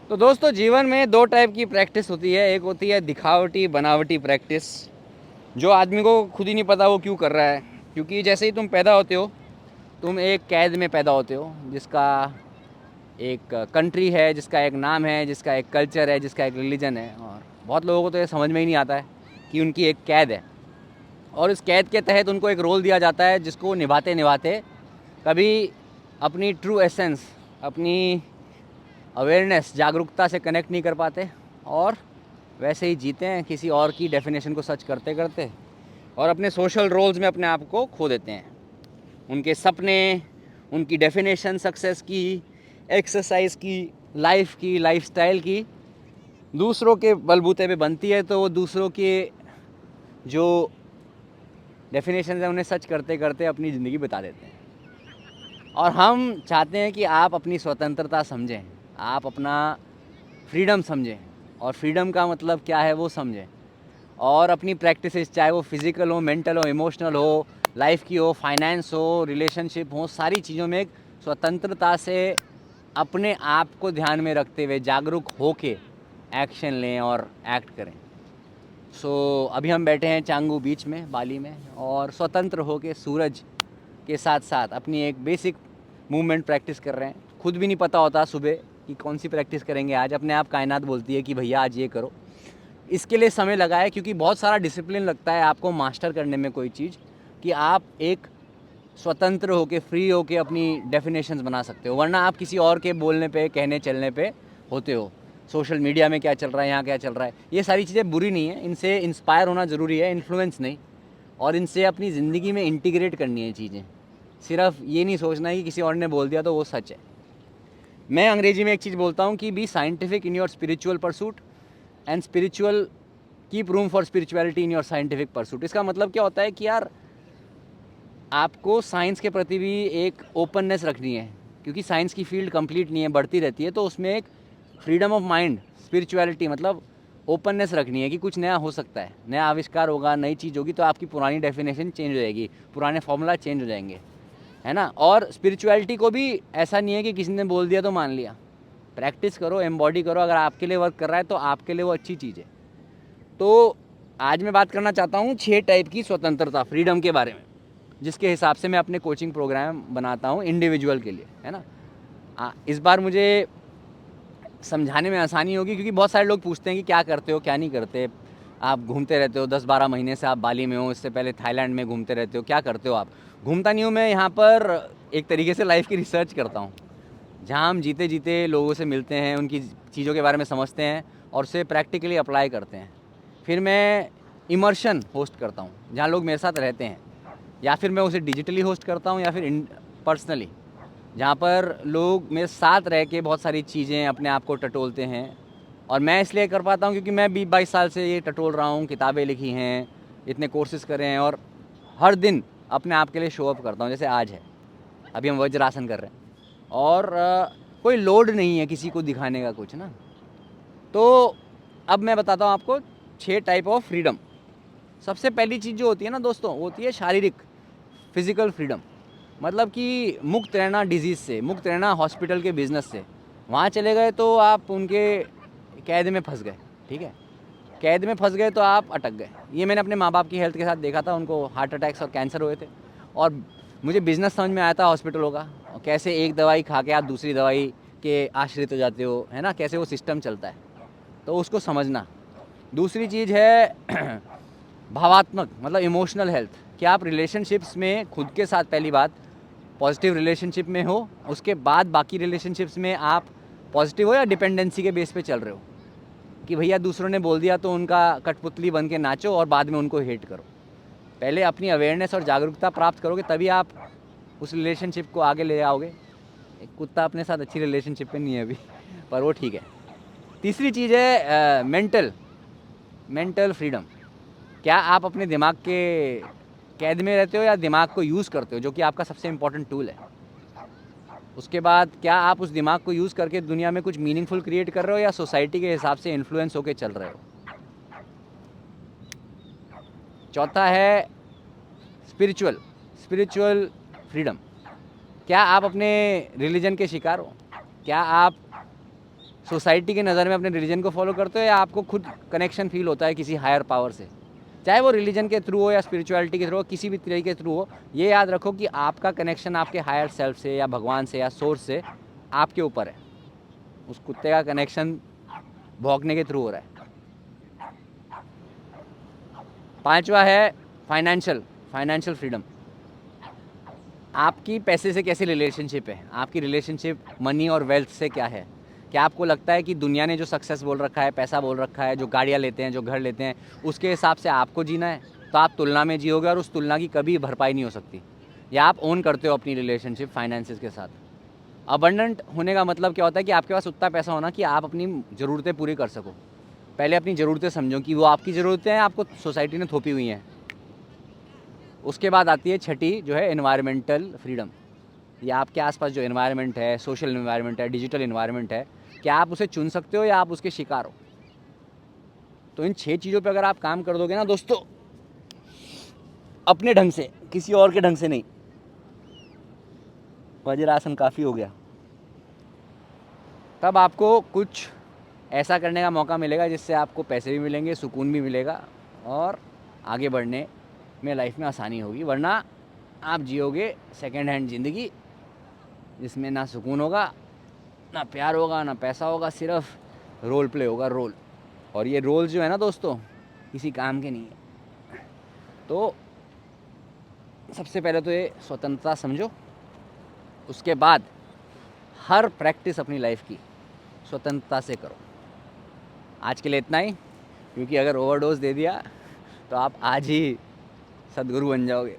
तो दोस्तों जीवन में दो टाइप की प्रैक्टिस होती है। एक होती है दिखावटी बनावटी प्रैक्टिस, जो आदमी को खुद ही नहीं पता वो क्यों कर रहा है। क्योंकि जैसे ही तुम पैदा होते हो, तुम एक कैद में पैदा होते हो, जिसका एक कंट्री है, जिसका एक नाम है, जिसका एक कल्चर है, जिसका एक रिलीजन है। और बहुत लोगों को तो ये समझ में ही नहीं आता है कि उनकी एक कैद है, और इस कैद के तहत उनको एक रोल दिया जाता है जिसको निभाते निभाते कभी अपनी ट्रू एसेंस, अपनी अवेयरनेस, जागरूकता से कनेक्ट नहीं कर पाते, और वैसे ही जीते हैं किसी और की डेफिनेशन को सर्च करते करते, और अपने सोशल रोल्स में अपने आप को खो देते हैं। उनके सपने, उनकी डेफिनेशन सक्सेस की, एक्सरसाइज की, लाइफ की, लाइफस्टाइल की दूसरों के बलबूते पे बनती है, तो वो दूसरों के जो डेफिनेशन है उन्हें सर्च करते करते अपनी ज़िंदगी बिता देते हैं। और हम चाहते हैं कि आप अपनी स्वतंत्रता समझें, आप अपना फ्रीडम समझें, और फ्रीडम का मतलब क्या है वो समझें, और अपनी प्रैक्टिसेस, चाहे वो फिज़िकल हो, मेंटल हो, इमोशनल हो, लाइफ की हो, फाइनेंस हो, रिलेशनशिप हो, सारी चीज़ों में एक स्वतंत्रता से अपने आप को ध्यान में रखते हुए जागरूक होके एक्शन लें और एक्ट करें। अभी हम बैठे हैं चांगू बीच में, बाली में, और स्वतंत्र होके सूरज के साथ साथ अपनी एक बेसिक मूवमेंट प्रैक्टिस कर रहे हैं। खुद भी नहीं पता होता सुबह कि कौन सी प्रैक्टिस करेंगे आज, अपने आप कायनात बोलती है कि भैया आज ये करो। इसके लिए समय लगा है, क्योंकि बहुत सारा डिसिप्लिन लगता है आपको मास्टर करने में कोई चीज़, कि आप एक स्वतंत्र होके, फ्री होके अपनी डेफिनेशंस बना सकते हो। वरना आप किसी और के बोलने पे, कहने चलने पे होते हो। सोशल मीडिया में क्या चल रहा है, यहाँ क्या चल रहा है, ये सारी चीज़ें बुरी नहीं है, इनसे इंस्पायर होना ज़रूरी है, इन्फ्लुएंस नहीं। और इनसे अपनी ज़िंदगी में इंटीग्रेट करनी है चीज़ें। सिर्फ ये नहीं सोचना है कि किसी और ने बोल दिया तो वो सच है। मैं अंग्रेजी में एक चीज़ बोलता हूँ कि B scientific in your spiritual pursuit, and spiritual keep room for spirituality in your scientific pursuit. इसका मतलब क्या होता है कि यार आपको साइंस के प्रति भी एक ओपननेस रखनी है, क्योंकि साइंस की फील्ड कंप्लीट नहीं है, बढ़ती रहती है। तो उसमें एक फ्रीडम ऑफ माइंड, स्पिरिचुअलिटी मतलब ओपननेस रखनी है कि कुछ नया हो सकता है, नया आविष्कार होगा, नई चीज़ होगी, तो आपकी पुरानी डेफिनेशन चेंज हो जाएगी, पुराने फॉर्मूला चेंज हो जाएंगे, है ना। और स्पिरिचुअलिटी को भी ऐसा नहीं है कि किसी ने बोल दिया तो मान लिया। प्रैक्टिस करो, एम्बॉडी करो, अगर आपके लिए वर्क कर रहा है तो आपके लिए वो अच्छी चीज़ है। तो आज मैं बात करना चाहता हूँ 6 टाइप की स्वतंत्रता, फ्रीडम के बारे में, जिसके हिसाब से मैं अपने कोचिंग प्रोग्राम बनाता हूँ इंडिविजुअल के लिए, है ना। इस बार मुझे समझाने में आसानी होगी, क्योंकि बहुत सारे लोग पूछते हैं कि क्या करते हो, क्या नहीं करते, आप घूमते रहते हो 10-12 महीने से, आप बाली में हो, इससे पहले थाईलैंड में घूमते रहते हो, क्या करते हो आप। घूमता नहीं हूँ मैं, यहाँ पर एक तरीके से लाइफ की रिसर्च करता हूँ, जहाँ हम जीते जीते लोगों से मिलते हैं, उनकी चीज़ों के बारे में समझते हैं और उसे प्रैक्टिकली अप्लाई करते हैं। फिर मैं इमर्शन होस्ट करता हूँ, जहाँ लोग मेरे साथ रहते हैं, या फिर मैं उसे डिजिटली होस्ट करता हूँ, या फिर पर्सनली, जहाँ पर लोग मेरे साथ रह के बहुत सारी चीज़ें अपने आप को टटोलते हैं। और मैं इसलिए कर पाता हूँ क्योंकि मैं 20-22 साल से ये टटोल रहा हूँ, किताबें लिखी हैं, इतने कोर्सेज़ करे हैं, और हर दिन अपने आप के लिए शो अप करता हूँ। जैसे आज है, अभी हम वज्रासन कर रहे हैं, और कोई लोड नहीं है किसी को दिखाने का कुछ ना। तो अब मैं बताता हूँ आपको 6 टाइप ऑफ फ्रीडम। सबसे पहली चीज़ जो होती है ना दोस्तों, वो होती है शारीरिक, फिज़िकल फ्रीडम। मतलब कि मुक्त रहना डिजीज़ से, मुक्त रहना हॉस्पिटल के बिज़नेस से। वहाँ चले गए तो आप उनके कैद में फंस गए, ठीक है। कैद में फंस गए तो आप अटक गए। ये मैंने अपने माँ बाप की हेल्थ के साथ देखा था, उनको हार्ट अटैक्स और कैंसर हुए थे, और मुझे बिज़नेस समझ में आया था हॉस्पिटलों का, और कैसे एक दवाई खा के आप दूसरी दवाई के आश्रित हो जाते हो, है ना, कैसे वो सिस्टम चलता है, तो उसको समझना। दूसरी चीज़ है भावात्मक, मतलब इमोशनल हेल्थ। कि आप रिलेशनशिप्स में खुद के साथ, पहली बात पॉजिटिव रिलेशनशिप में हो, उसके बाद बाकी रिलेशनशिप्स में आप पॉजिटिव हो या डिपेंडेंसी के बेस पे चल रहे हो, कि भैया दूसरों ने बोल दिया तो उनका कठपुतली बन के नाचो और बाद में उनको हेट करो। पहले अपनी अवेयरनेस और जागरूकता प्राप्त करोगे, तभी आप उस रिलेशनशिप को आगे ले आओगे। एक कुत्ता अपने साथ अच्छी रिलेशनशिप में नहीं है अभी, पर वो ठीक है। तीसरी चीज़ है मेंटल फ्रीडम। क्या आप अपने दिमाग के कैद में रहते हो या दिमाग को यूज़ करते हो, जो कि आपका सबसे इम्पोर्टेंट टूल है। उसके बाद क्या आप उस दिमाग को यूज़ करके दुनिया में कुछ मीनिंगफुल क्रिएट कर रहे हो, या सोसाइटी के हिसाब से इन्फ्लुएंस होकर चल रहे हो। चौथा है स्पिरिचुअल स्पिरिचुअल फ्रीडम। क्या आप अपने रिलीजन के शिकार हो, क्या आप सोसाइटी की नज़र में अपने रिलीजन को फॉलो करते हो या आपको खुद कनेक्शन फील होता है किसी हायर पावर से, चाहे वो रिलीजन के थ्रू हो या स्पिरिचुअलिटी के थ्रू हो, किसी भी तरीके के थ्रू हो, ये याद रखो कि आपका कनेक्शन आपके हायर सेल्फ से या भगवान से या सोर्स से आपके ऊपर है। उस कुत्ते का कनेक्शन भौंकने के थ्रू हो रहा है। 5वां है फाइनेंशियल फ्रीडम। आपकी पैसे से कैसी रिलेशनशिप है, आपकी रिलेशनशिप मनी और वेल्थ से क्या है। क्या आपको लगता है कि दुनिया ने जो सक्सेस बोल रखा है, पैसा बोल रखा है, जो गाड़ियाँ लेते हैं, जो घर लेते हैं, उसके हिसाब से आपको जीना है, तो आप तुलना में जियोगे और उस तुलना की कभी भरपाई नहीं हो सकती। या आप ओन करते हो अपनी रिलेशनशिप फाइनेंसिस के साथ। अबंडेंट होने का मतलब क्या होता है कि आपके पास उतना पैसा होना कि आप अपनी ज़रूरतें पूरी कर सको। पहले अपनी ज़रूरतें समझो कि वो आपकी ज़रूरतें हैं, आपको सोसाइटी ने थोपी हुई हैं। उसके बाद आती है छठी, जो है एनवायरमेंटल फ्रीडम। या आपके आसपास जो एनवायरनमेंट है, सोशल एनवायरनमेंट है, डिजिटल एनवायरनमेंट है, क्या आप उसे चुन सकते हो या आप उसके शिकार हो। तो इन 6 चीज़ों पे अगर आप काम कर दोगे ना दोस्तों, अपने ढंग से, किसी और के ढंग से नहीं। वज्रासन काफ़ी हो गया। तब आपको कुछ ऐसा करने का मौका मिलेगा जिससे आपको पैसे भी मिलेंगे, सुकून भी मिलेगा और आगे बढ़ने में लाइफ में आसानी होगी। वरना आप जियोगे सेकेंड हैंड ज़िंदगी, जिसमें ना सुकून होगा, ना प्यार होगा, ना पैसा होगा, सिर्फ रोल प्ले होगा, रोल। और ये रोल जो है ना दोस्तों, किसी काम के नहीं है। तो सबसे पहले तो ये स्वतंत्रता समझो, उसके बाद हर प्रैक्टिस अपनी लाइफ की स्वतंत्रता से करो। आज के लिए इतना ही, क्योंकि अगर ओवरडोज दे दिया तो आप आज ही सदगुरु बन जाओगे।